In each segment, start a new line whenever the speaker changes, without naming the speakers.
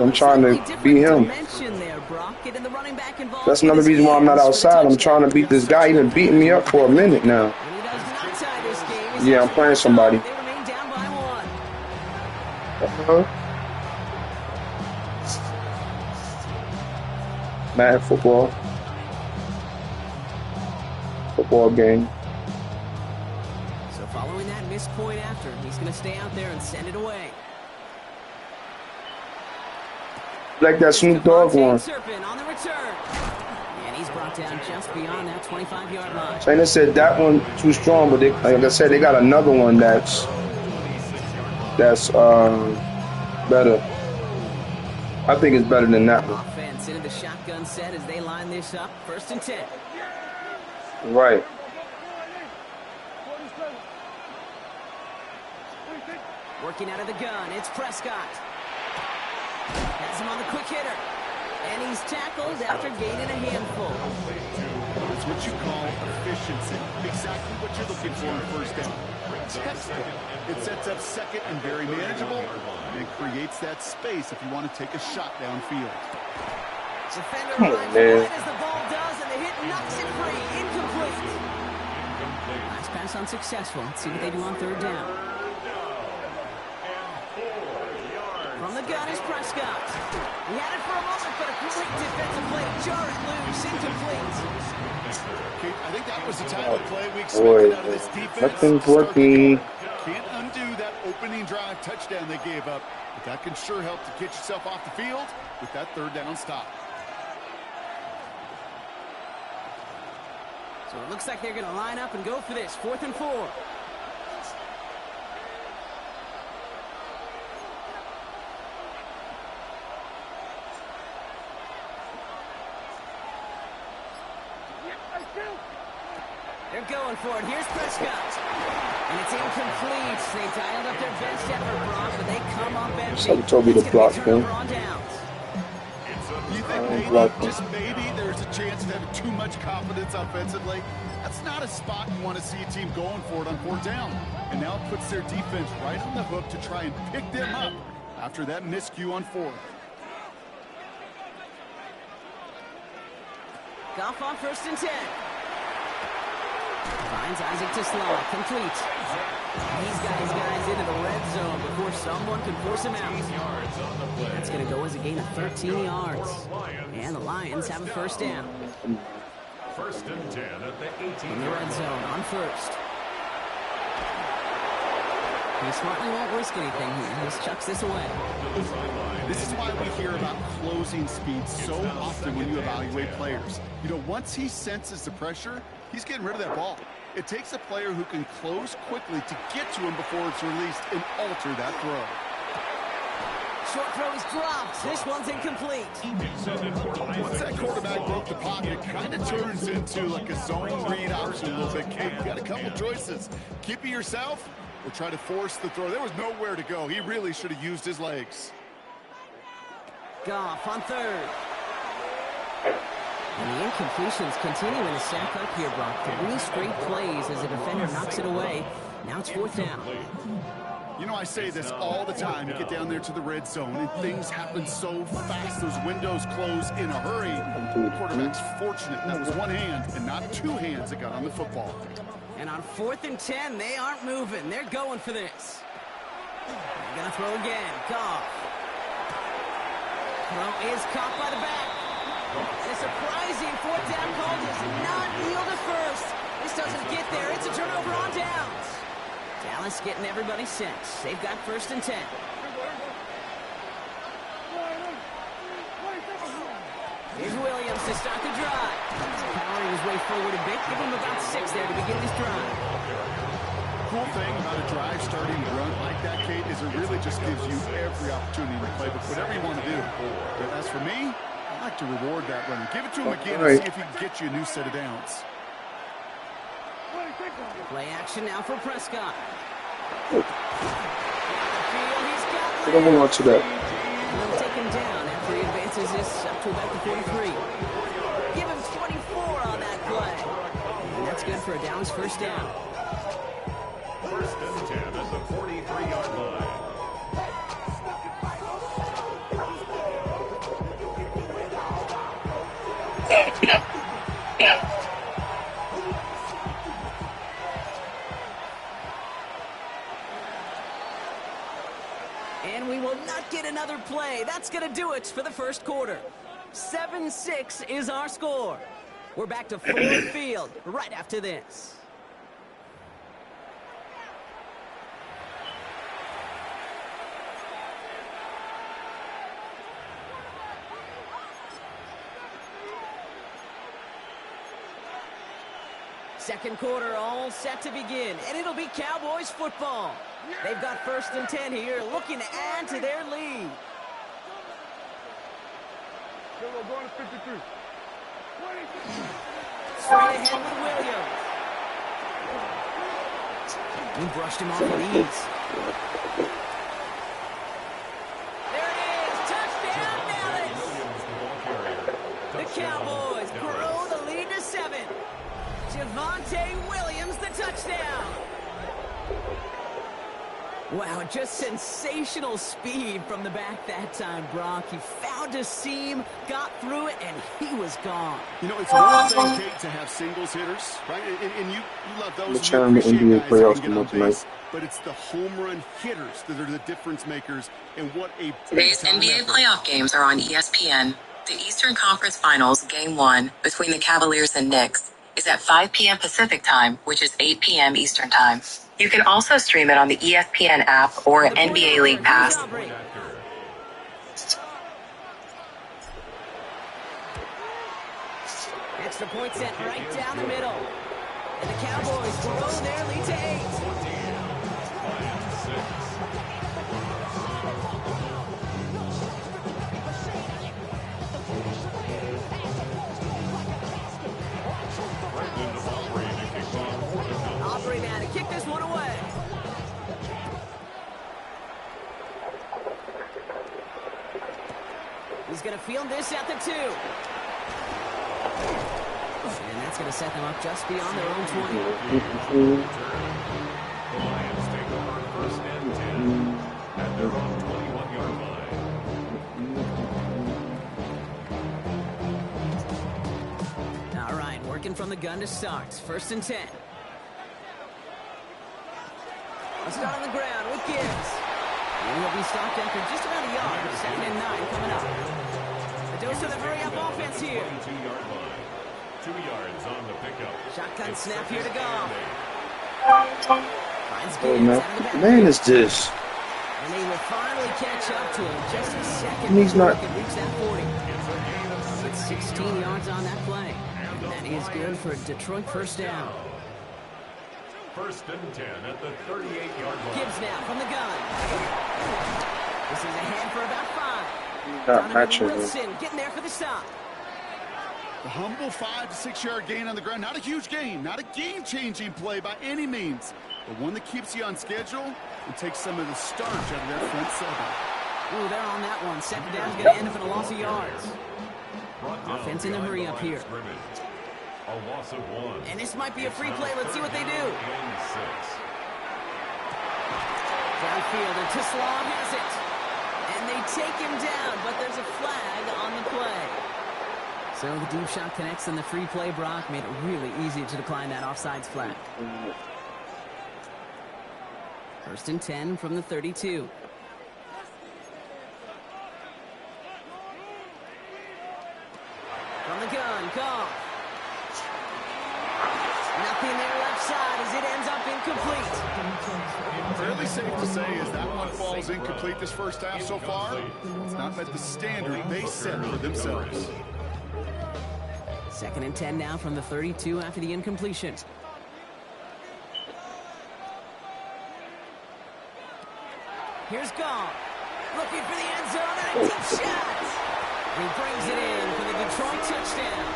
I'm trying to beat him. That's another reason why I'm not outside. I'm trying to beat this guy. He's been beating me up for a minute now. Yeah, I'm playing somebody. Mad football. Football game.
So following that missed point after, he's going to stay out there and send it away.
Like that Snoop Dogg one.
And he's brought down just beyond that 25-yard line.
China said that one too strong, but they, like I said, they got another one that's better. I think it's better than that one.
Offense into the shotgun set as they line this up. 1st and 10.
Right.
Working out of the gun, it's Prescott. Has him on the quick hitter. And he's tackled after gaining a handful.
It's what you call efficiency. Exactly what you're looking for in 1st down. Textbook. It sets up 2nd and very manageable. And it creates that space if you want to take a shot downfield.
Defender runs right as the ball does, and the hit knocks it free. Incomplete. Last pass unsuccessful. Let's see what they do on 3rd down. From the gun is Prescott. He had it for a moment, but a complete defensive play to jar it loose. Incomplete.
I think that was the type of play we expected out of this defense.
Nothing's working.
Can't undo that opening drive touchdown they gave up, but that can sure help to get yourself off the field with that 3rd down stop.
So it looks like they're going to line up and go for this. 4th and 4. They're going for it. Here's Prescott. And it's incomplete. They dialed up their best effort, Brock, but they come up empty.
Somebody told me to block him.
You think maybe, just maybe, there's a chance of having too much confidence offensively? That's not a spot you want to see a team going for it on 4th down. And now it puts their defense right on the hook to try and pick them up after that miscue on 4th.
Goff on 1st and 10. Finds Isaac to slow. Complete. He's got his guys into the red zone before someone can force him out. That's going to go as a gain of 13 yards. And the Lions have a 1st down.
1st and 10 at the 18.
In the red zone on 1st. He smartly won't risk anything here. He just chucks this away.
This is why we hear about closing speed so often when you evaluate players. You know, once he senses the pressure, he's getting rid of that ball. It takes a player who can close quickly to get to him before it's released and alter that throw.
Short throw is dropped. This one's incomplete.
Once that quarterback broke the pocket, it kind of turns into like a zone read option a little bit. Kate, you got a couple choices. Keep it yourself or try to force the throw. There was nowhere to go. He really should have used his legs.
Goff on 3rd. And the incompletions continue to stack up here, Brock. 3 straight plays as a defender knocks it away. Now it's 4th down.
You know, I say this all the time. You get down there to the red zone, and things happen so fast. Those windows close in a hurry. The quarterback's fortunate that was one hand and not 2 hands that got on the football.
And on 4th and 10, they aren't moving. They're going for this. They're going to throw again. Goff. Throw is caught by the back. A surprising 4th down call does not yield a 1st. This doesn't get there. It's a turnover on downs. Dallas getting everybody set. They've got 1st and 10. Here's Williams to start the drive. Powering his way forward a bit. Give him about 6 there to begin this drive.
Cool thing about a drive starting to run like that, Kate, is it really just gives you every opportunity to play with whatever you want to do. But as for me, I like to reward that runner. Give it to him again and see if he can get you a new set of downs.
Play action now for Prescott.
I don't want to that.
He'll take him down after he advances this up to about the 43. Give him 24 on that play. And that's good for a Downs 1st down.
1st and 10 at the 43-yard line.
And we will not get another play. That's going to do it for the first quarter. 7-6 is our score. We're back to Ford Field right after this. Second quarter all set to begin, and it'll be Cowboys football. They've got 1st and 10 here, looking to add to their lead.
Going to 53.
Straight ahead with Williams. He brushed him off with ease. There it is, touchdown Dallas. The Cowboys grow the lead to 7. Javonte Williams, the touchdown. Wow, just sensational speed from the back that time, Brock. He found a seam, got through it, and he was gone.
You know, it's one thing, Kate, to have singles hitters, right? And you love those.
The Challenger NBA playoffs come up tonight.
But it's the home run hitters that are the difference makers, and what a
Today's NBA playoff games are on ESPN. The Eastern Conference Finals, Game 1, between the Cavaliers and Knicks, is at 5 p.m. Pacific Time, which is 8 p.m. Eastern Time. You can also stream it on the ESPN app or NBA League Pass.
Extra point set right down the middle. And the Cowboys grow their lead to 8. Aubrey now to kick this one away. He's going to field this at the 2. And that's going to set them up just beyond their own 20.
The Lions take over 1st and 10 at their own 21-yard line.
All right, working from the gun to start. 1st and 10. Let's start on the ground with Gibbs. And he'll be stopped after just about a yard. 2nd and 9 coming up. The dose of the hurry-up offense here.
22-yard line. 2 yards on the pickup.
Shotgun
It's
snap here to go. Finds
Oh,
Gibbs
man.
out of the back.
Man, is this?
And they will finally catch up to him. Just a second
And he's
before
not-
he can reach that 40.
It's a gain of 6.
It's 16 yards on that play. And that is good for a Detroit 1st down.
1st and 10 at the 38-yard line.
Gibbs now from the gun. This is ahead for about 5.
Not
Donovan
matching him.
Wilson getting there for the stop.
The humble 5 to 6 yard gain on the ground. Not a huge gain, not a game-changing play by any means, but one that keeps you on schedule and takes some of the starch out of that front 7.
Ooh, they're on that one. 2nd down's going to end up in a loss of yards.
Brought down
Offense in a
behind
hurry
the
up
line
here.
of scrimmage. A loss of 1.
And this might be a free play. Let's see what they do.
And 6.
Downfield, and Tislam has it. And they take him down, but there's a flag on the play. So the deep shot connects, and the free play, Brock, made it really easy to decline that offsides flag. 1st and 10 from the 32. From the gun, Goff. Nothing there left side as it ends up incomplete.
Fairly safe to say as that one falls incomplete this first half so far, it's not met the standard they set for themselves.
2nd and 10 now from the 32 after the incompletion. Here's Goff. Looking for the end zone and a deep shot. He brings it in for the Detroit touchdown.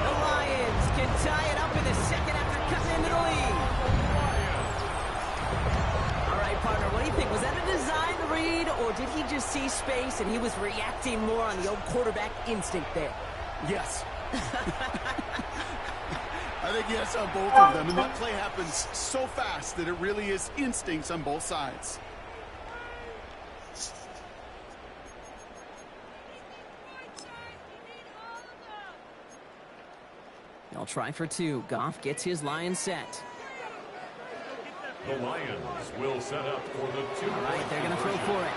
The Lions can tie it up in the 2nd after cutting into the lead. All right, partner, what do you think? Was that a design read, or did he just see space and he was reacting more on the old quarterback instinct there?
Yes. I think yes on both of them, and that play happens so fast that it really is instincts on both sides.
They'll try for 2. Goff gets his Lions set.
The Lions will set up for the 2.
All right, they're going to throw for it.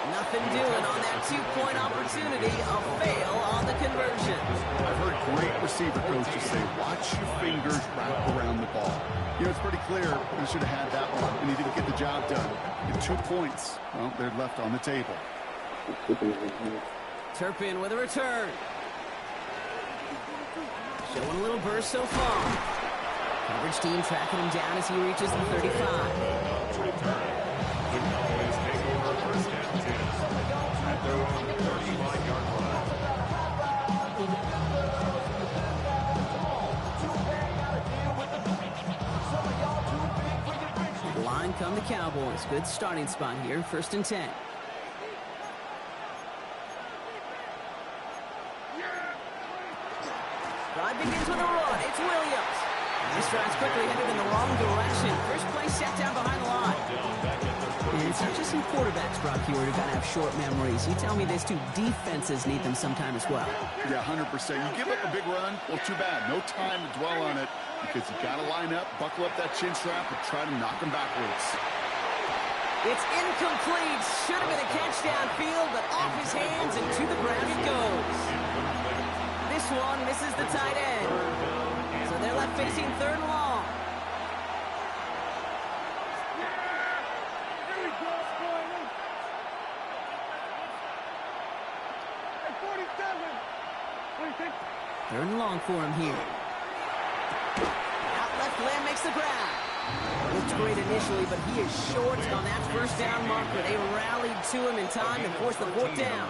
Nothing doing on that 2-point opportunity. A fail on the conversion.
I've heard great receiver coaches say, watch your fingers wrap around the ball. You know, it's pretty clear he should have had that one, and he didn't get the job done. And 2 points, well, they're left on the table.
Turpin with a return. Showing a little burst so far. Coverage team tracking him down as he reaches the 35.
The Cowboys take over first and 10 at their own 35-yard line.
Line come the Cowboys. Good starting spot here. First and 10. Drive begins with a run. It's Williams. This drive's quickly headed in the wrong direction. First play set down behind the line. And it's not just some quarterbacks, Brock Huard, who got to have short memories. You tell me this too, defenses need them sometime as well.
Yeah, 100%. You give up a big run, well, too bad. No time to dwell on it because you got to line up, buckle up that chin strap, and try to knock them backwards.
It's incomplete. Should have been a catch downfield, but off his hands and to the ground it goes. This one misses the tight end. So they're left facing 3rd and long. Third and long for him here. Out left, Lamb makes the grab. Looked great initially, but he is short on that first down marker. They rallied to him in time and forced the 4th down.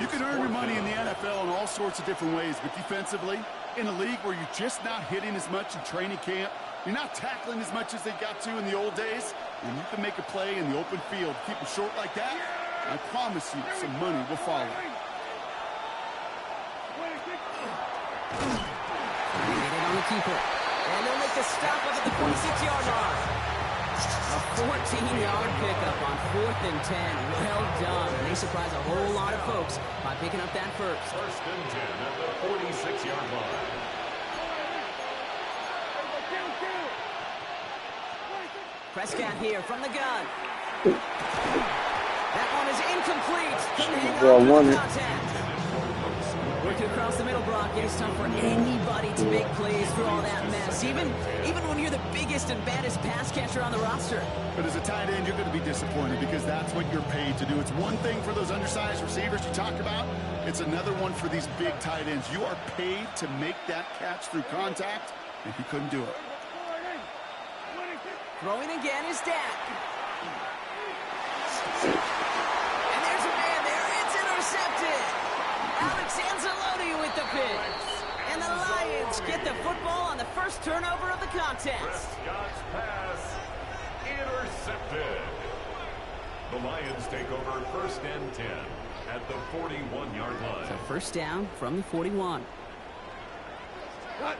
You can earn your money in the NFL in all sorts of different ways, but defensively, in a league where you're just not hitting as much in training camp, you're not tackling as much as they got to in the old days, and you can make a play in the open field, keep them short like that, I promise you some money will follow.
They get it on the keeper. And they'll make the stop up at the 46-yard line. A 14-yard pickup on 4th and 10. Well done. And they surprise a whole lot of folks by picking up that first.
First and 10 at the 46-yard line.
Prescott here from the gun. That one is incomplete. Couldn't hang
Well,
on to
one.
the contact. Working across the middle, Brock. It is tough for anybody to make plays through all that mess, even when you're the biggest and baddest pass catcher on the roster.
But as a tight end, you're going to be disappointed because that's what you're paid to do. It's one thing for those undersized receivers you talk about. It's another one for these big tight ends. You are paid to make that catch through contact, and he couldn't do it.
Throwing again is Dak. And there's a man there. It's intercepted. Alex Anzalone with the pick. And the Lions get the football on the first turnover of the contest.
Prescott's pass intercepted. The Lions take over first and 10 at the 41-yard line.
So first down from the 41.
What?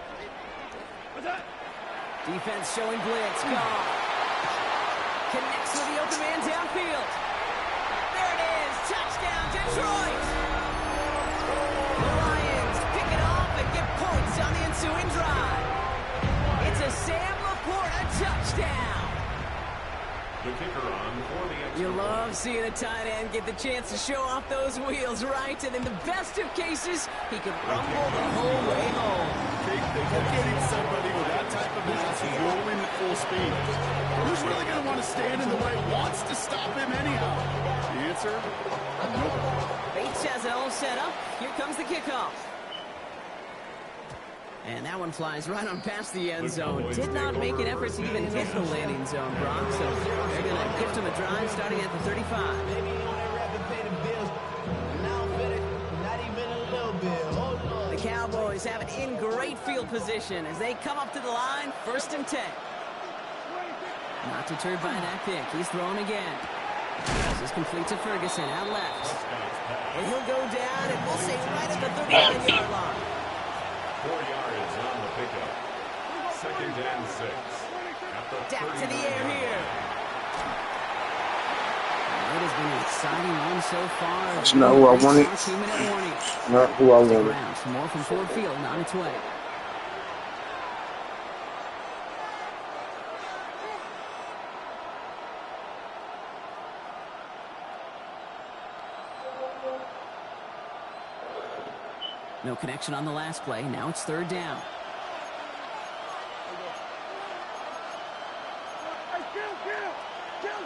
What's that?
Defense showing blitz. Gone. Connects with the open man downfield. There it is. Touchdown, Detroit. The Lions pick it off and get points on the ensuing drive. It's a Sam Laporta touchdown.
The kicker on for the extra
You
point.
love seeing a tight end get the chance to show off those wheels, right? And in the best of cases, he can rumble the whole way home.
They're getting somebody with that type of mass who's rolling at full speed. Who's really going to want to stand in the way, wants to stop him anyhow? The answer? Nobody.
Bates has it all set up. Here comes the kickoff. And that one flies right on past the end zone. Did not make an effort to even hit the landing zone, Brock. So they're going to gift him a drive starting at the 35.
Maybe you want to rather pay the bills. Now fit it, not even a little bit. Hold on.
The Cowboys have it in great field position as they come up to the line, first and 10. Not deterred by that pick. He's throwing again. This is complete to Ferguson out left. And he'll go down, and we'll say right at the 39-yard line.
4 yards on the pickup. Second and 6. At the
Dak to the air here. It has been an exciting one so far.
That's not who I wanted.
2-minute warning.
Not who I
Stick
wanted.
around. Some more from Ford Field on its way. No connection on the last play. Now it's third down.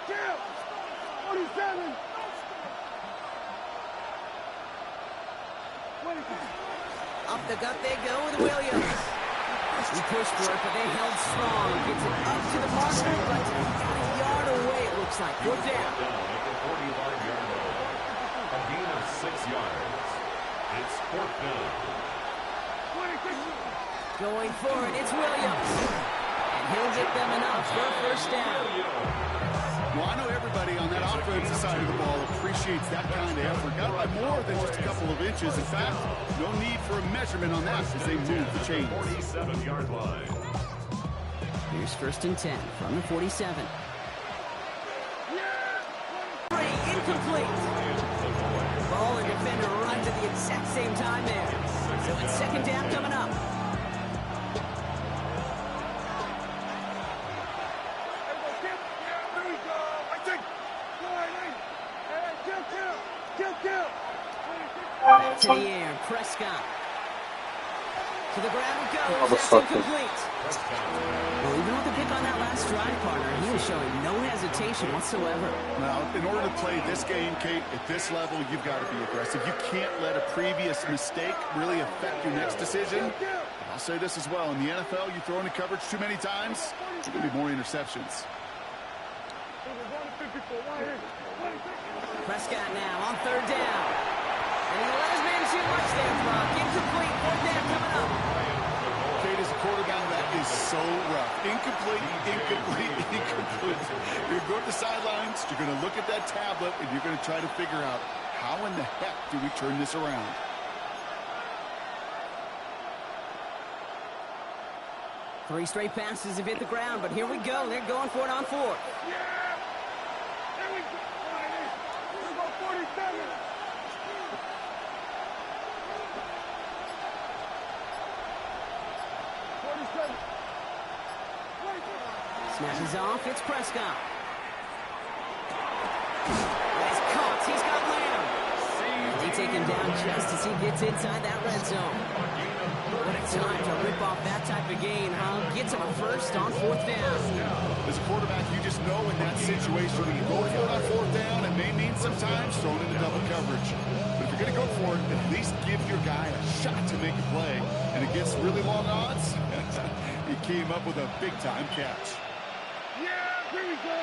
Kill! 47!
Up the gut they go with Williams. He pushed for it, but they held strong. Gets it up to the marker, but a yard away it looks like. Fourth down.
At the 45-yard line. A gain of 6 yards. It's fourth down.
Going for it, it's Williams. And he'll get them enough for a first down.
Well, I know everybody on that offensive side of the ball appreciates that kind of effort. Got by more than just a couple of inches. In fact, no need for a measurement on that as they move the chains.
47-yard line.
Here's first and 10 from the 47. Incomplete. Ball and defender runs at the exact same time there. So it's second down coming up. Back to the air, Prescott. To the ground it goes. That's incomplete. Well, even with the pick on that last drive, partner, he was showing no hesitation whatsoever.
Now, in order to play this game, Kate, at this level, you've got to be aggressive. You can't let a previous mistake really affect your next decision. I'll say this as well. In the NFL, you throw into coverage too many times, there's going to be more interceptions.
Prescott now on third down. And he let his man too much there, Brock. Incomplete. Fourth down coming up.
Kate, as a quarterback, that is so rough. Incomplete. You're going to go to the sidelines, you're going to look at that tablet, and you're going to try to figure out, how in the heck do we turn this around?
Three straight passes have hit the ground, but here we go. They're going for it on fourth. Snap is off. It's Prescott. He's caught. He's got Lamb. They take him down just as he gets inside that red zone. What a time to rip off that type of gain, huh? Gets him a first on fourth down.
As a quarterback, you just know in that situation, when you go for it on fourth down, it may mean sometimes throwing into double coverage. But if you're going to go for it, at least give your guy a shot to make a play. And against really long odds, he came up with a big-time catch.
Here we go!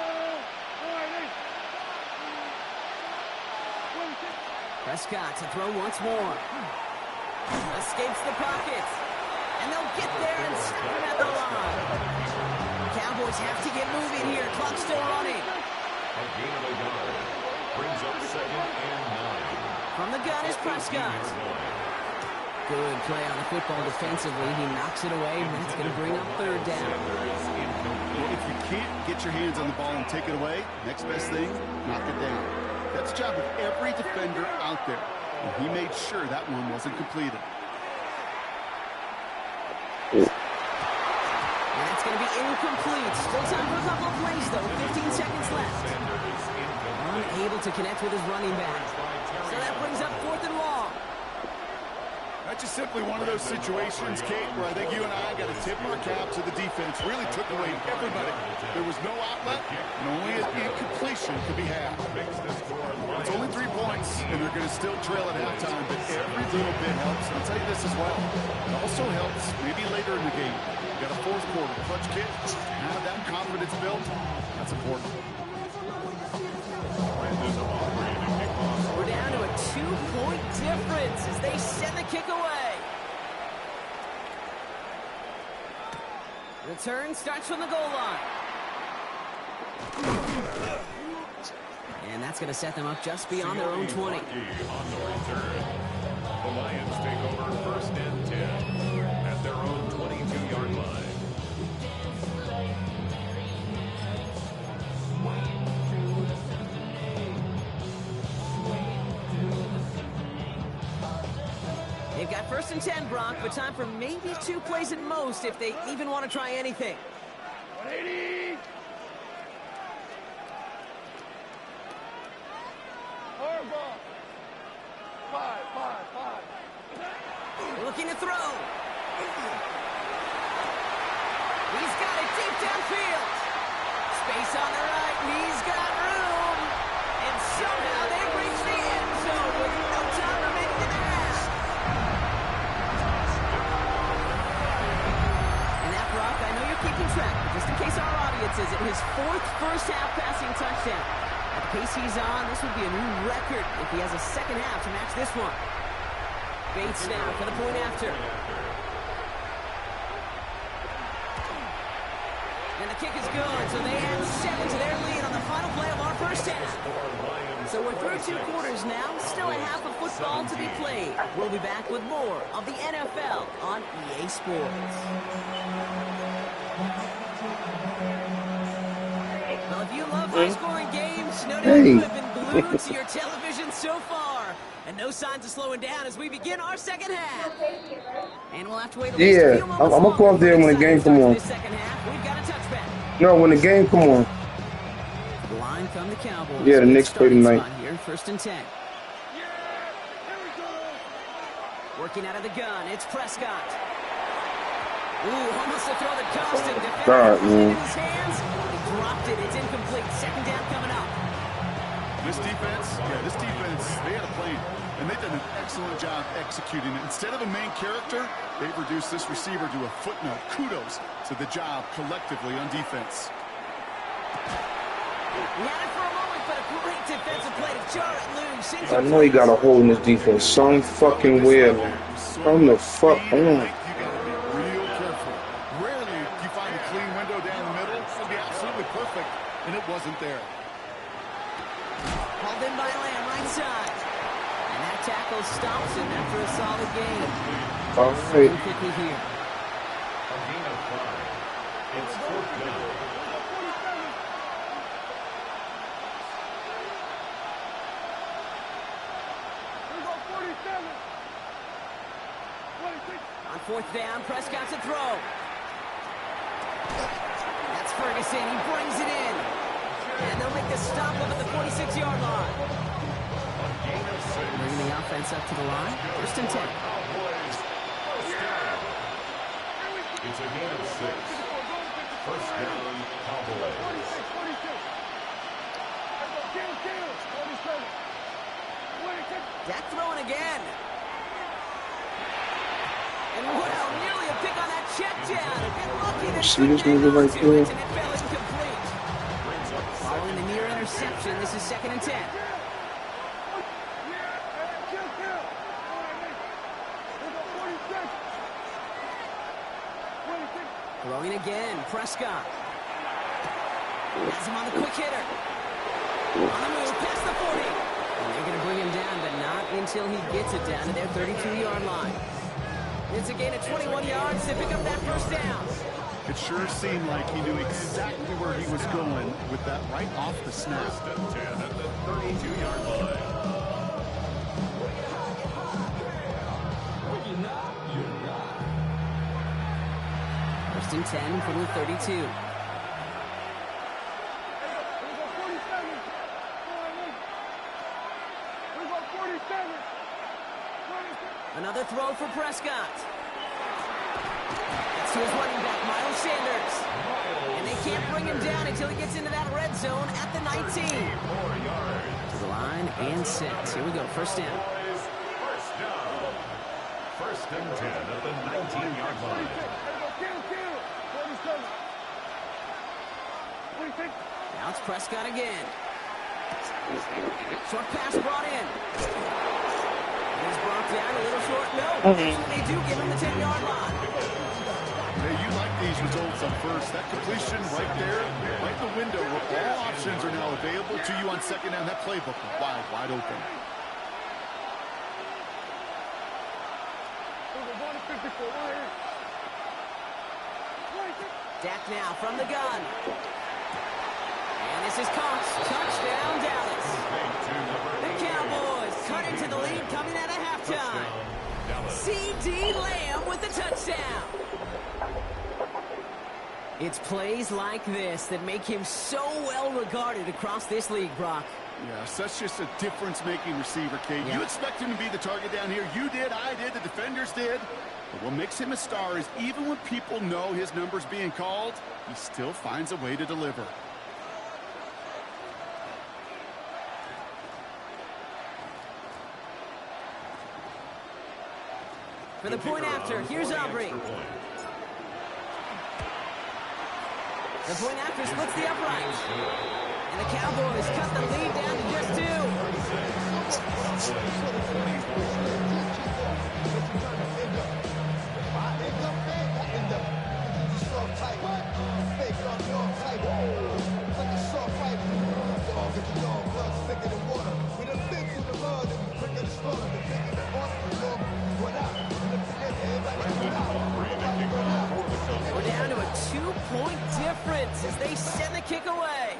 Prescott to throw once more. Escapes the pocket. And they'll get there and stop him at the line. Cowboys have to get moving here. Clock still running.
A gain of a yard. Brings up second and 9.
From the gun is Prescott. Good play on the football defensively. He knocks it away. That's going to bring up third down.
Well, if you can't get your hands on the ball and take it away, next best thing, knock it down. That's the job of every defender out there. And he made sure that one wasn't completed.
That's going to be incomplete. Still time for a couple of plays, though. 15 seconds left. Unable to connect with his running back. So that brings up fourth and long.
That's just simply one of those situations, Kate, where I think you and I got to tip our cap to the defense. Really took away everybody. There was no outlet, and only an incompletion could be had. It's only 3 points, and they're going to still trail at halftime, but every little bit helps. I'll tell you this as well. It also helps maybe later in the game. You got a fourth quarter clutch kick. Have that confidence built. That's important.
We're down to a 2-point difference as they send the kick away. Return starts from the goal line. And that's going to set them up just beyond their own 20.
On the return. The Lions take over first and 10 at their own 22-yard line.
They've got 1st and 10, Brock, but time for maybe 2 plays at most if they even want to try anything.
180. Hard ball. 5.
Looking to throw. He's got it deep downfield. Space on the right, and he's got room. And somehow they reach the end zone with no time remaining in the half. And that, Brock, I know you're keeping track, but just in case our audience isn't, his 4th first-half passing touchdown. At the pace he's on, this would be a new record if he has a second half to match this one. Bates now for the point after. And the kick is good, so they add 7 to their lead on the final play of our first half. So we're through 2 quarters now, still a half of football to be played. We'll be back with more of the NFL on EA Sports. Well, if you love high-scoring games, no doubt you have been glued to your television so far. And no signs of slowing down as we begin our second half. And we'll have to wait a few moments
I'm gonna go up there when the game come on.
This second half, we've got a touchback.
No, when the game come on.
The line come the Cowboys.
Yeah, the Knicks play tonight.
Here, 1st and 10. Working out of the gun, it's Prescott. Ooh, almost a throw that cost him.
God, man.
In his hands. He dropped it. It's incomplete. Second down coming up.
This defense, they had a plan, and they've done an excellent job executing it. Instead of a main character, they've reduced this receiver to a footnote. Kudos to the job collectively on defense.
He had it for a moment, but a great defensive play to jar it loose.
I know he got a hole in his defense. Some fucking way, man. Come the fuck on.
You gotta be real careful. Rarely do you find a clean window down the middle. It would be absolutely perfect, and it wasn't there.
Hauled in by Lamb, right side. And that tackle stops him after a solid game.
All right.
Quickly here.
A gain of 5. It's 4th down.
On 4th down, Prescott's a throw. That's Ferguson. He brings it in. And they'll make the stop up at the 46-yard line. Bringing the offense up to the line. 1st and 10.
It's a gain of 6. 1st down, Cowboys.
Dak throwing again. And well, nearly a pick on that check down. And lucky that
See this nigga right there?
and it fell incomplete. Following the near interception, this is 2nd and 10. Throwing again, Prescott. Has him on the quick hitter. On the move, past the 40. And they're going to bring him down, but not until he gets it down to their 32-yard line. It's a gain of 21 yards to pick up that 1st down.
It sure seemed like he knew exactly where he was going with that right off the snap.
1st and 10 at the 32-yard line.
First and 10 from the 32. Another throw for Prescott. It's to his running back, Miles Sanders. And they can't bring him down until he gets into that red zone at the 19. To the line and set. Here we go, 1st down.
First down. 1st and 10 at the 19-yard line.
Now it's Prescott again. Short pass brought in. He's brought down a little short. No, they do give him the 10-yard line.
Hey, you like these results on first. That completion right there, right in the window where all options are now available to you on 2nd down. That playbook wide open.
Dak now from the gun. And this is caught. Touchdown, Dallas. The Cowboys cut into the lead coming out of halftime. See touchdown. It's plays like this that make him so well regarded across this league, Brock.
Yeah, such just a difference-making receiver, Kate.
Yeah.
You expect him to be the target down here. You did, I did, the defenders did. But what makes him a star is even when people know his number's being called, he still finds a way to deliver.
For the point after, here's Aubrey. The point after splits the uprights. And the Cowboys cut the lead down to just 2. We're down to a 2-point difference as they send the kick away.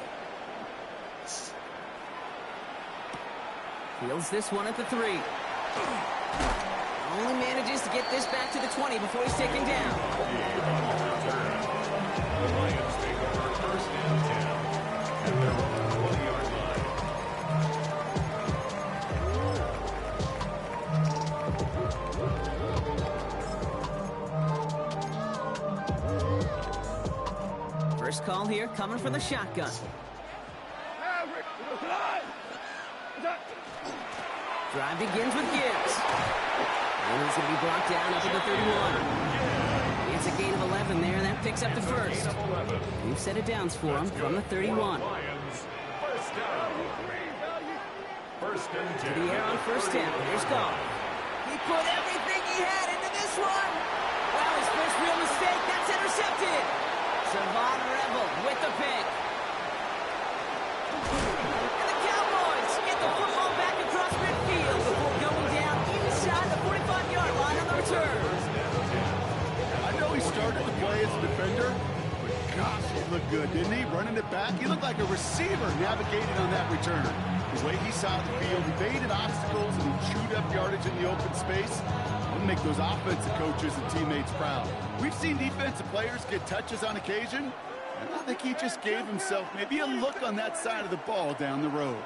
Fields this one at the 3. Only manages to get this back to the 20 before he's taken down.
The Lions take over first and 10 at their own 20-yard
line. First call here, coming for the shotgun. Drive begins with Gibbs. And he's going to be brought down up to the 31. It's a gain of 11 there. That picks up the first. We've set it downs for him from the 31.
First down. First and 10.
To the air on first down. Here's Goff. He put everything he had into this one. Well, his first real mistake. That's intercepted. Savon Rebel with the pick. And the Cowboys get the football back across midfield before going down inside the 45-yard line on the return.
I know he started the play as a defender, but gosh, he looked good, didn't he? Running it back, he looked like a receiver navigating on that return. The way he saw the field, he baited obstacles and he chewed up yardage in the open space. It'll make those offensive coaches and teammates proud. We've seen defensive players get touches on occasion, and I think he just gave himself maybe a look on that side of the ball down the road.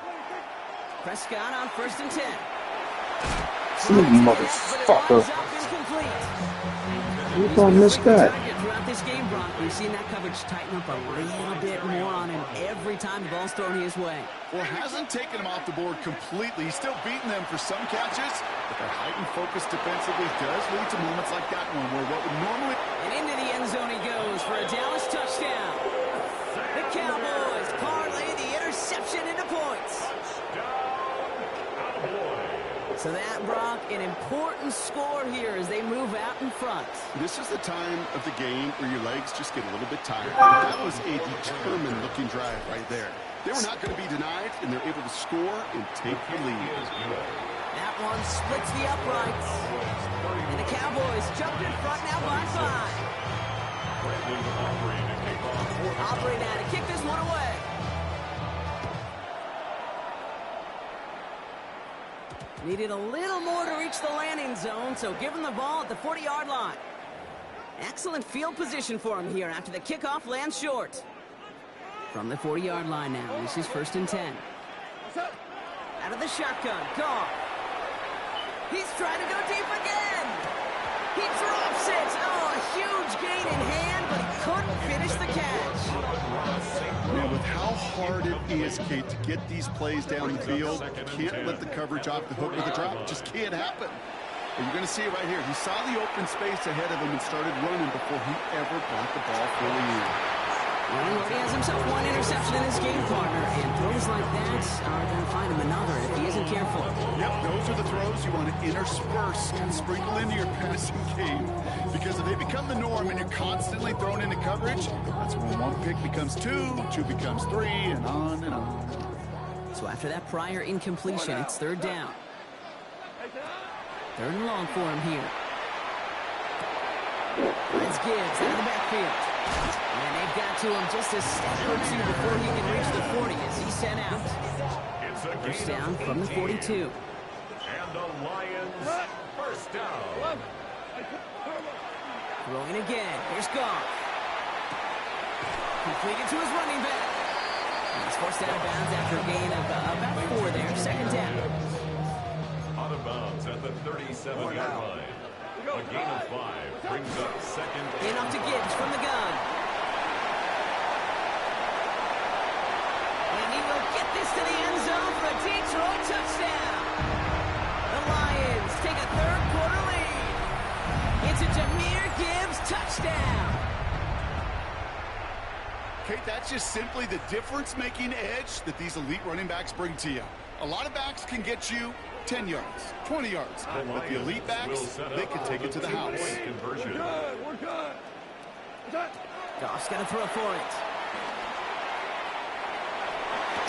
Prescott on first and 10.
You motherfucker. You gonna miss that?
Throughout this game, Brock, we've seen that coverage tighten up a little bit more on him every time the ball's thrown his way.
Well, hasn't taken him off the board completely. He's still beating them for some catches, but their heightened focus defensively does lead to moments like that one where what would normally...
And into the end zone he goes for a Dallas touchdown. The Cowboys parlay the interception into points. So that, Brock, an important score here as they move out in front.
This is the time of the game where your legs just get a little bit tired. That was a determined-looking drive right there. They were not going to be denied, and they're able to score and take the lead.
That one splits the uprights. And the Cowboys jump in front now by 5. Aubrey now to kick this one away. Needed a little more to reach the landing zone, so give him the ball at the 40-yard line. Excellent field position for him here after the kickoff lands short. From the 40-yard line now, this is first and 10. Out of the shotgun, Goff. He's trying to go deep again. He drops it. Oh, a huge gain in hand, but he couldn't finish the catch.
Now, with how hard it is, Kate, to get these plays down the field, you can't let the coverage off the hook with a drop. It just can't happen. But you're going to see it right here. He saw the open space ahead of him and started running before he ever brought the ball fully in.
Well, he already has himself one interception in this game, partner, and throws like that are going to find him another if he isn't careful.
Yep, those are the throws you want to intersperse and sprinkle into your passing game. Because if they become the norm and you're constantly thrown into coverage, that's when one pick becomes 2 becomes 3, and on and on.
So after that prior incompletion, it's third down. Third and long for him here. It's Gibbs out of the backfield. And they've got to him just a step or 2 before he can reach the 40 as he's sent out. First down from the 42.
And the Lions first down.
Throwing again. Here's Goff. Completed to his running back. He's forced out of bounds after a gain of about 4 there. Second down.
Out of bounds at the 37-yard line. A gain of 5 brings up second.
In off to Gibbs from the gun. And he will get this to the end zone for a Detroit touchdown. The Lions take a third-quarter lead. It's a Jahmyr Gibbs touchdown.
Kate, that's just simply the difference-making edge that these elite running backs bring to you. A lot of backs can get you 10 yards, 20 yards. But the elite backs, they can take it to the house.
Conversion.
We're good.
Goff's got to throw for it.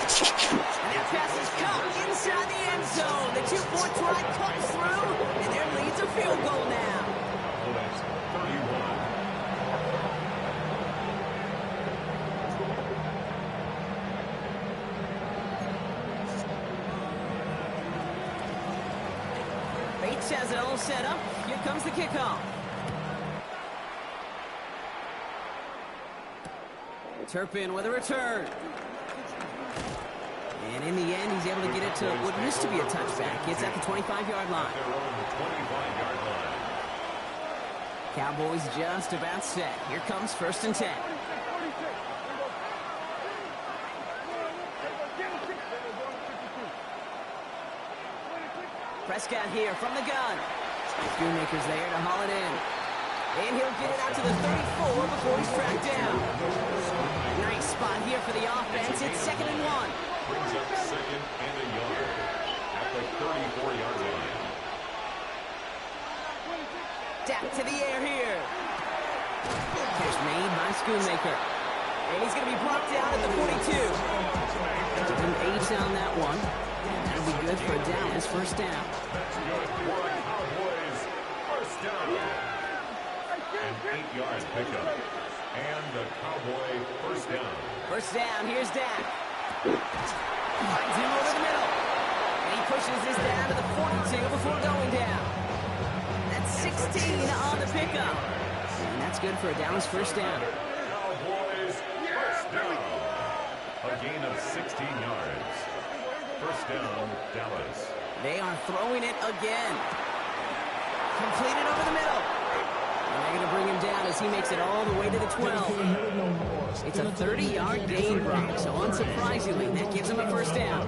And that pass is caught inside the end zone. The 2-point try comes through, and their lead's a field goal now.
That's 31.
Bates has it all set up. Here comes the kickoff. Turpin with a return. And in the end, he's able to get it to what used to be a touchback. It's at the 25-yard line.
They're on the 25-yard line.
Cowboys just about set. Here comes 1st and 10. Prescott here from the gun. Schoonmaker's there to haul it in. And he'll get it out to the 34 before he's tracked down. Nice spot here for the offense. It's 2nd and 1.
Brings up second and a yard at the 34-yard line.
Dak to the air here. Catch made by Schoonmaker. And he's going to be brought down at the 42. Took him 8 on that one. And that'll be good for Dallas. 1st down.
That's good for the Cowboys. 1st down. An 8-yard pickup. And the Cowboy 1st down.
1st down. Here's Dak. Finds him over the middle. And he pushes this down to the 42 before going down. That's 16 on the pickup. And that's good for a Dallas 1st down.
Cowboys 1st down. A gain of 16 yards. 1st down, Dallas.
They are throwing it again. Completed over the middle. And they're going to bring him down as he makes it all the way to the 12. It's a 30-yard gain, Brock. So unsurprisingly, that gives him a 1st down.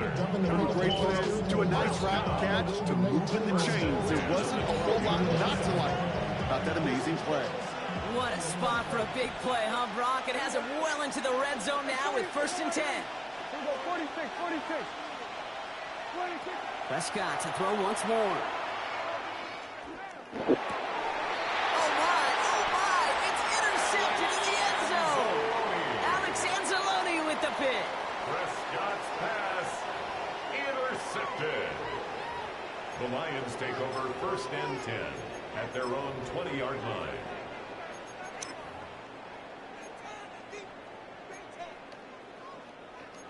Great play to a nice route catch to moving the chains. There wasn't a whole lot not to like about that amazing play.
What a spot for a big play, huh, Brock? It has him well into the red zone now with 1st and 10.
46.
Prescott to throw once more. Oh, my. It's intercepted in the end zone. Alex Anzalone with the pick.
Prescott's pass intercepted. The Lions take over 1st and 10 at their own 20-yard line.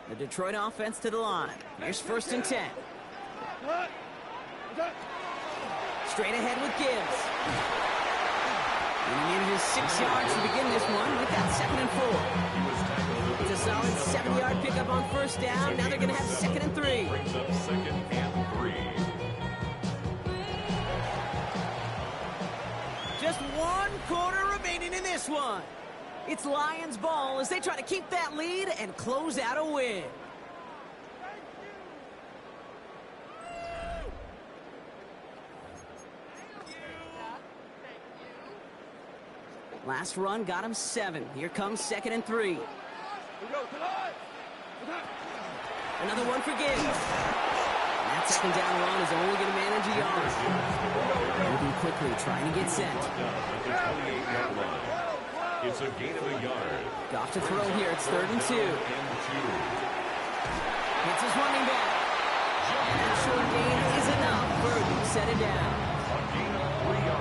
The Detroit offense to the line. Here's 1st and 10. Straight ahead with Gibbs. And he needed just 6 yards to begin this one. We've got 2nd and 4. It's a solid 7-yard pickup on 1st down. Now they're going to have 2nd and 3.
Brings up 2nd and 3.
Just 1 quarter remaining in this one. It's Lions ball as they try to keep that lead and close out a win. Last run got him 7. Here comes 2nd and 3. Another one for Gibbs. And that 2nd down run is only going to manage a yard. Moving quickly, trying to get set.
It's a gain of a yard.
Goff to throw here. It's 3rd and 2. Hits his running back. And that short gain is enough. Burton set it down.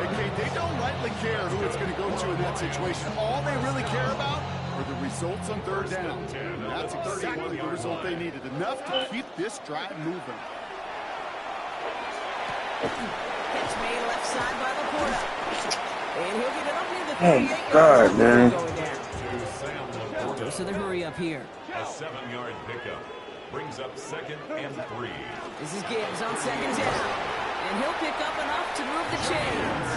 Okay, they don't lightly care who it's going to go to in that situation. All they really care about are the results on 3rd down. And that's exactly the result they needed. Enough to keep this drive moving.
Catch made left side by Laporta. And he'll get it up near the
Oh,
38
my
yard
God,
line.
man.
Going down.
To Sam Laporta.
Goes to the hurry up here.
A 7-yard pickup. Brings up 2nd and 3.
This is Gibbs on 2nd down. And he'll pick up enough to move the chains.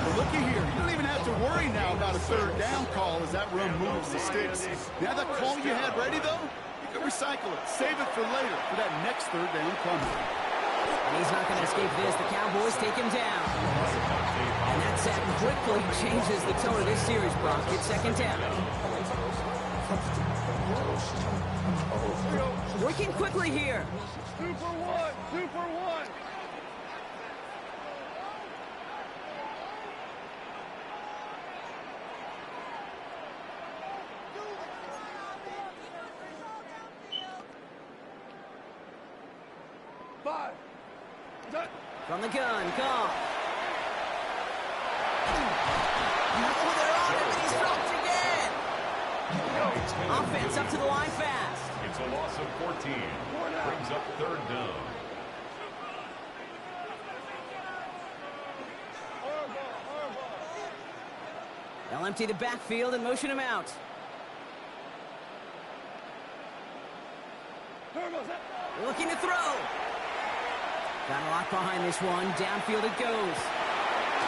But looky here, you don't even have to worry now about a 3rd down call as that run moves the sticks. Now that call you had ready, though, you can recycle it. Save it for later for that next 3rd down coming.
And he's not going to escape this. The Cowboys take him down. And that sack quickly changes the tone of this series, Brock. It's 2nd down. Working quickly here.
2 for 1. 2 for 1. Five.
From the gun, Goff. Oh, they're on him, and he's dropped again. Offense up to the line fast.
It's a loss of 14. Brings up 3rd down.
They'll empty the backfield and motion him out. Looking to throw. Got a lot behind this one. Downfield it goes.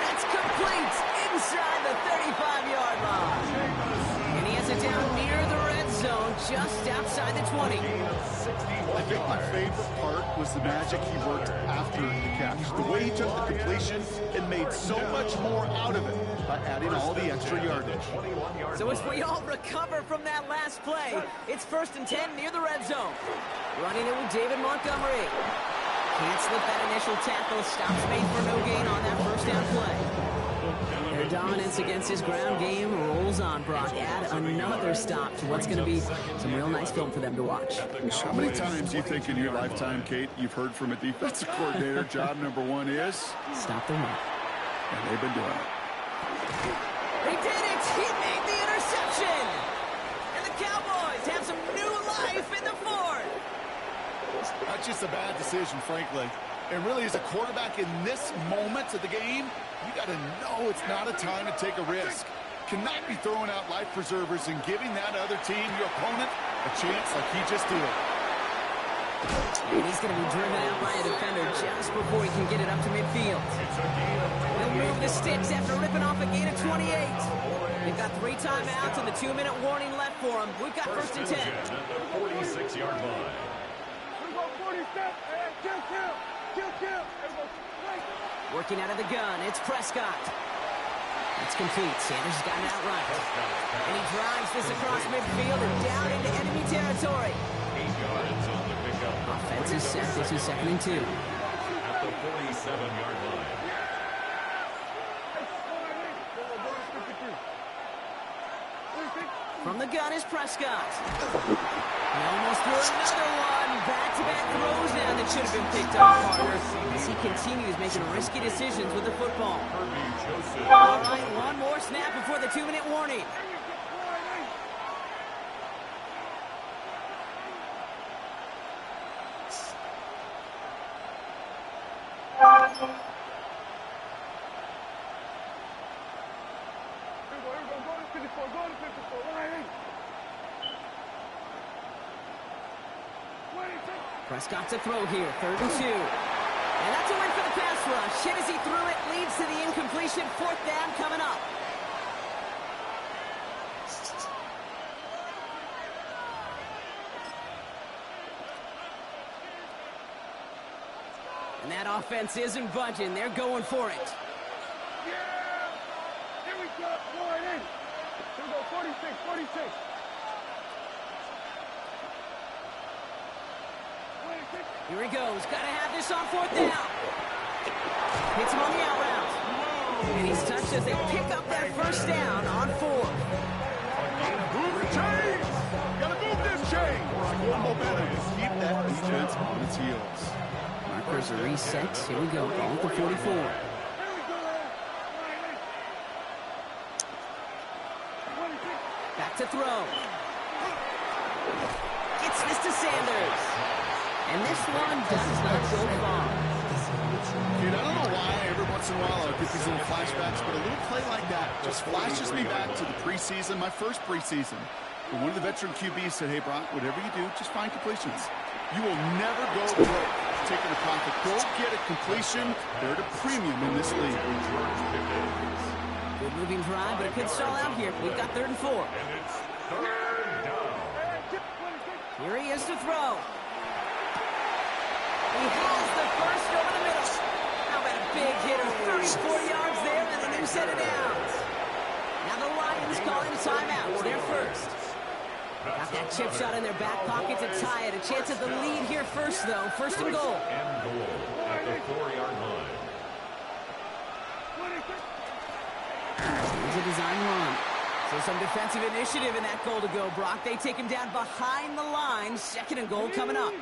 That's complete inside the 35-yard line. And he has it down near the red zone, just outside the 20.
I think my favorite part was the magic he worked after the catch. The way he took the completion and made so much more out of it by adding all the extra yardage.
So as we all recover from that last play, it's 1st and 10 near the red zone. Running it with David Montgomery. Can't slip that initial tackle. Stops made for no gain on that 1st down play. Their dominance against his ground game rolls on, Brock. Add another stop to what's going to be some real nice film for them to watch.
How many times do you think in your lifetime, Kate, you've heard from a defensive coordinator, job number 1 is?
Stop the run.
And they've been doing it.
He did it! He made the interception! And the Cowboys have some new life in the 4th.
That's just a bad decision, frankly. And really, as a quarterback in this moment of the game, you got to know it's not a time to take a risk. Cannot be throwing out life preservers and giving that other team, your opponent, a chance like he just did.
And he's going to be driven out by a defender just before he can get it up to midfield. He'll move the sticks after ripping off a gain of 28. They've got 3 timeouts and the 2-minute warning left for them. We've got 1st and 10.
At the 46-yard line.
We go 47. Hey, kill.
Working out of the gun, it's Prescott. It's complete. Sanders has got it outright. And he drives this across midfield and down into enemy territory.
8 yards on the pickup.
Offensive set. This is 2nd and 2.
At the 47-yard line.
From the gun is Prescott. He almost threw another one. Back-to-back throws now that should have been picked up, partner. As he continues making risky decisions with the football. All right, one more snap before the 2-minute warning. Prescott to throw here, 3rd and 2. And that's a win for the pass rush. Hit as he threw it, leads to the incompletion. 4th down coming up. And that offense isn't budging. They're going for it.
Yeah! Here we go. Here we go. 46.
Here he goes. Got to have this on 4th down. Hits him on the out route. And he's touched as they pick up that 1st down on 4.
Move the chains! Gotta move this chain! Score momentum. Keep that defense on its heels.
Markers are reset. Here we go. Ball at the 44. Back to throw. It's Mr. Sanders. And this one does not go far.
Dude, I don't know why every once in a while a look at these little flashbacks, but a little play like that just flashes me back to the preseason, my first preseason. But one of the veteran QBs said, hey, Brock, whatever you do, just find completions. You will never go broke taking a profit. Go get a completion. They're at a premium in this league.
Good moving drive, but it could stall out here. We've got 3rd and 4.
And it's 3rd down.
Here he is to throw. He has the first over the middle. How about a big hitter? 34 yards there and a new set of downs. Now the Lions calling a timeout. Their first. Got that chip shot in their back pocket to tie it. A chance at the lead here first, though. 1st and goal.
And goal at the 4-yard line.
Here's a design run. So some defensive initiative in that goal to go, Brock. They take him down behind the line. 2nd and goal coming up.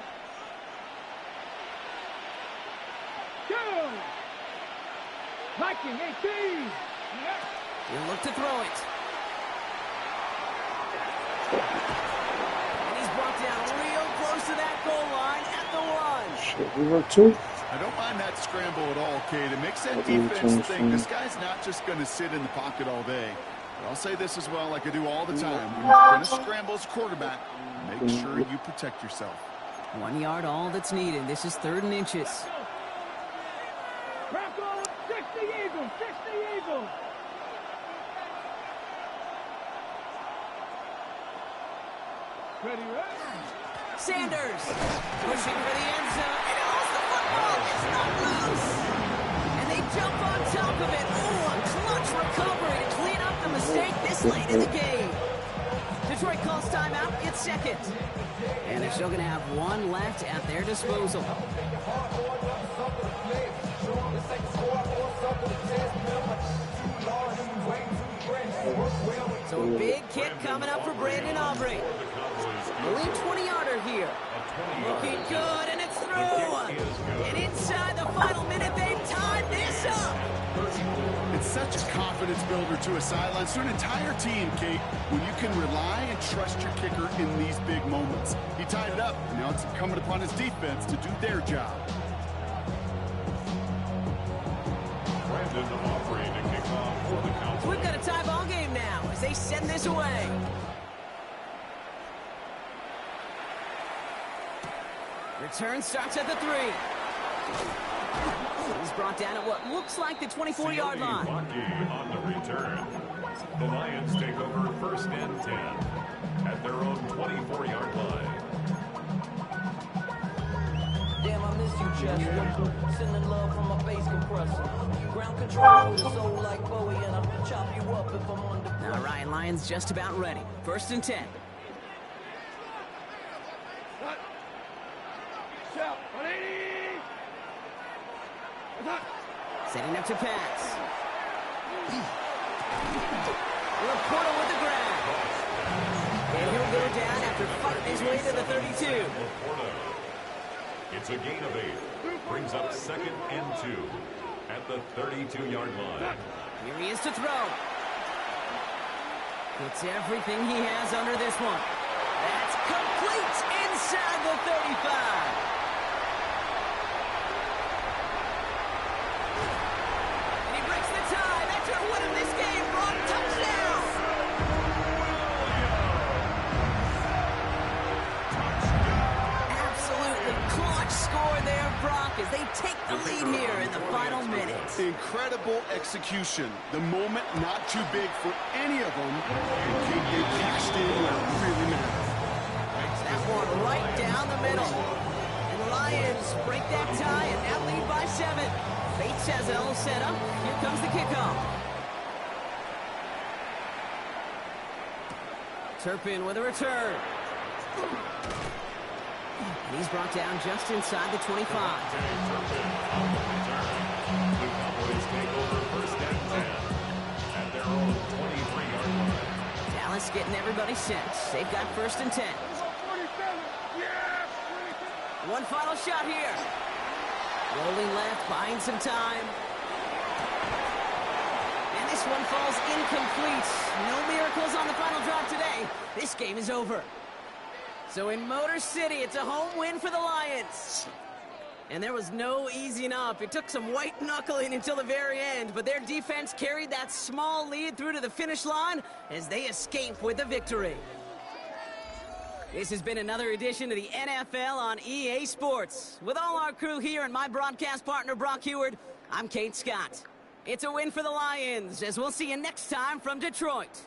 Viking 18.
He'll look to throw it. And he's brought down real close to that goal line at the 1.
Shit, we were 2.
I don't mind that scramble at all, Cade. It makes that defense think this guy's not just going to sit in the pocket all day. But I'll say this as well, like I do all the time. When you're going to scramble as a quarterback, make sure you protect yourself.
1 yard, all that's needed. This is 3rd and inches.
Bronco, 60 Eagles, 60 Eagles. Ready, ready?
Sanders pushing for the end zone. And it holds the football. It's not loose. And they jump on top of it. Oh, a clutch recovery to clean up the mistake this late in the game. Detroit calls timeout. It's 2nd. And they're still going to have 1 left at their disposal. So a big kick coming up for Brandon Aubrey. A lead 20-yarder here. Looking good, and it's through. And inside the final minute, they've tied this up.
It's such a confidence builder to a sideline, to an entire team, Kate, when you can rely and trust your kicker in these big moments. He tied it up, and now it's incumbent upon his defense to do their job.
Brandon Aubrey to kick off for the Cowboys.
We've got a tie ball game now as they send this away. Return starts at the 3. He's brought down at what looks like the 24-yard line.
Sione Vaki on the return. The Lions take over 1st and 10 at their own 24-yard line.
Damn, I miss you, Chester. Sending love from my bass compressor. Ground control with a soul like Bowie, and I'll chop you up if I'm on the...
Now Ryan Lyons just about ready. 1st and 10.
Shout, 180.
Setting up to pass. Laporta with the grab. And he'll go down after fighting his way to the 32.
Laporta. It's a gain of 8. Brings up 2nd and 2 at the 32-yard line.
Here he is to throw. Puts everything he has under this one. That's complete inside the 35. And he breaks the tie. That's our win of this game. Brock, touchdown. Absolutely clutch score there, Brock, as they take the lead here in the final minutes.
Incredible execution. The moment not too big for any of them. And they cashed in where it really mattered.
That one right down the middle. And the Lions break that tie and now lead by 7. Bates has it all set up. Here comes the kickoff. Turpin with a return. And he's brought down just inside the 25.
The Cowboys take over 1st and 10 at their own 23-yard line.
Dallas getting everybody set. They've got 1st and 10.
47. Yeah.
One final shot here. Rolling left, buying some time. And this one falls incomplete. No miracles on the final drive today. This game is over. So in Motor City, it's a home win for the Lions. And there was no easing up. It took some white knuckling until the very end, but their defense carried that small lead through to the finish line as they escape with the victory. This has been another edition of the NFL on EA Sports. With all our crew here and my broadcast partner, Brock Heward, I'm Kate Scott. It's a win for the Lions, as we'll see you next time from Detroit.